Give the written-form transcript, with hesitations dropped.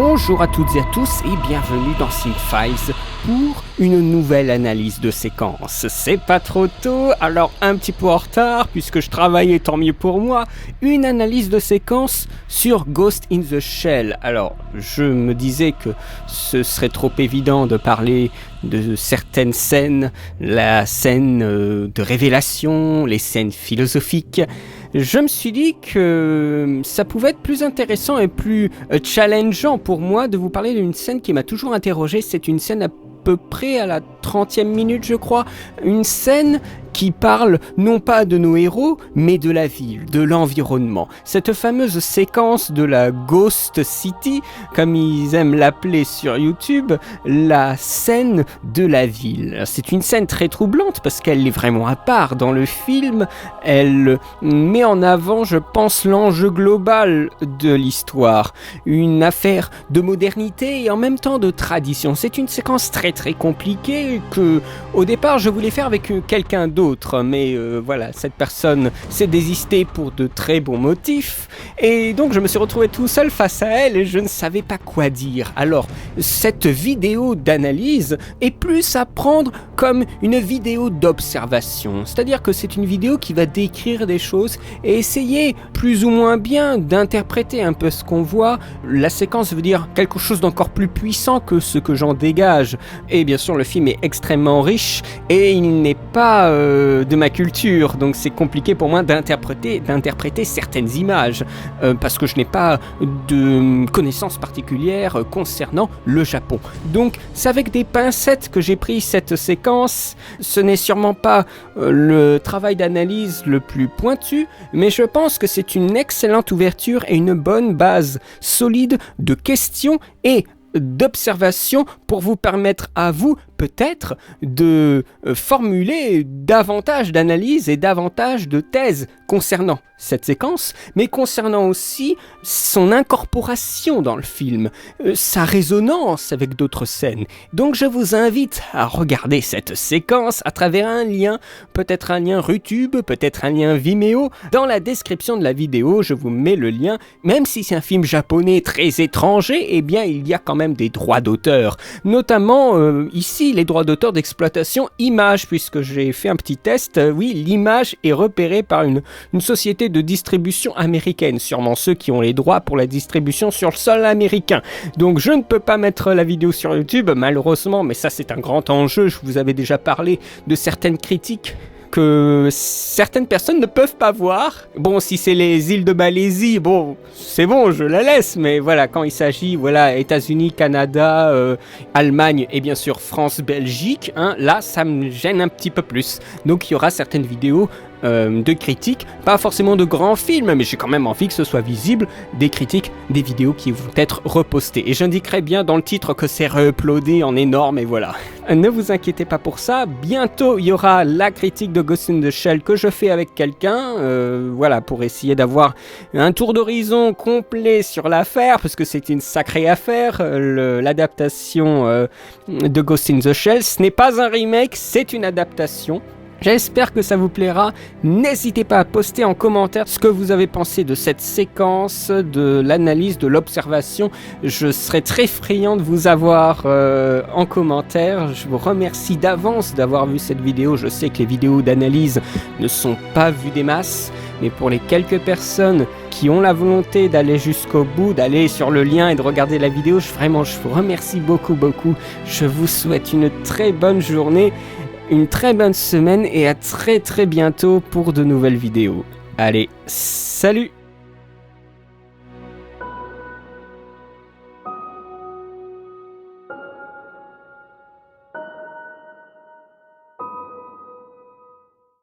Bonjour à toutes et à tous et bienvenue dans Cinefiles pour une nouvelle analyse de séquence. C'est pas trop tôt, alors un petit peu en retard puisque je travaille et tant mieux pour moi. Une analyse de séquence sur Ghost in the Shell. Alors je me disais que ce serait trop évident de parler de certaines scènes, la scène de révélation, les scènes philosophiques. Je me suis dit que ça pouvait être plus intéressant et plus challengeant pour moi de vous parler d'une scène qui m'a toujours interrogé. C'est une scène à peu près à la 30e minute, je crois. Une scène qui parle non pas de nos héros, mais de la ville, de l'environnement. Cette fameuse séquence de la Ghost City, comme ils aiment l'appeler sur YouTube, la scène de la ville. C'est une scène très troublante parce qu'elle est vraiment à part dans le film. Elle met en avant, je pense, l'enjeu global de l'histoire. Une affaire de modernité et en même temps de tradition. C'est une séquence très compliquée que, au départ, je voulais faire avec quelqu'un d'autre. Mais voilà, cette personne s'est désistée pour de très bons motifs et donc je me suis retrouvé tout seul face à elle et je ne savais pas quoi dire. Alors, cette vidéo d'analyse est plus à prendre comme une vidéo d'observation, c'est-à-dire que c'est une vidéo qui va décrire des choses et essayer plus ou moins bien d'interpréter un peu ce qu'on voit. La séquence veut dire quelque chose d'encore plus puissant que ce que j'en dégage et bien sûr le film est extrêmement riche et il n'est pas de ma culture, donc c'est compliqué pour moi d'interpréter certaines images parce que je n'ai pas de connaissances particulières concernant le Japon. Donc c'est avec des pincettes que j'ai pris cette séquence. Ce n'est sûrement pas le travail d'analyse le plus pointu, mais je pense que c'est une excellente ouverture et une bonne base solide de questions et d'observation pour vous permettre à vous peut-être de formuler davantage d'analyses et davantage de thèses concernant cette séquence, mais concernant aussi son incorporation dans le film, sa résonance avec d'autres scènes. Donc je vous invite à regarder cette séquence à travers un lien, peut-être un lien YouTube, peut-être un lien Vimeo. Dans la description de la vidéo, je vous mets le lien. Même si c'est un film japonais très étranger, eh bien il y a quand même des droits d'auteur, notamment ici les droits d'auteur d'exploitation image, puisque j'ai fait un petit test. Oui, l'image est repérée par une société de distribution américaine, sûrement ceux qui ont les droits pour la distribution sur le sol américain. Donc je ne peux pas mettre la vidéo sur YouTube, malheureusement, mais ça c'est un grand enjeu. Je vous avais déjà parlé de certaines critiques que certaines personnes ne peuvent pas voir. Bon, si c'est les îles de Malaisie, bon, c'est bon, je la laisse, mais voilà, quand il s'agit, voilà, États-Unis, Canada, Allemagne et bien sûr France, Belgique, hein, là, ça me gêne un petit peu plus. Donc, il y aura certaines vidéos de critiques, pas forcément de grands films, mais j'ai quand même envie que ce soit visible, des critiques, des vidéos qui vont être repostées. Et j'indiquerai bien dans le titre que c'est re-uploadé en énorme, et voilà. Ne vous inquiétez pas pour ça, bientôt il y aura la critique de Ghost in the Shell que je fais avec quelqu'un, voilà, pour essayer d'avoir un tour d'horizon complet sur l'affaire, parce que c'est une sacrée affaire, l'adaptation de Ghost in the Shell. Ce n'est pas un remake, c'est une adaptation. J'espère que ça vous plaira. N'hésitez pas à poster en commentaire ce que vous avez pensé de cette séquence, de l'analyse, de l'observation. Je serai très friand de vous avoir en commentaire. Je vous remercie d'avance d'avoir vu cette vidéo. Je sais que les vidéos d'analyse ne sont pas vues des masses, mais pour les quelques personnes qui ont la volonté d'aller jusqu'au bout, d'aller sur le lien et de regarder la vidéo, je vous remercie beaucoup. Je vous souhaite une très bonne journée, une très bonne semaine et à très bientôt pour de nouvelles vidéos. Allez, salut!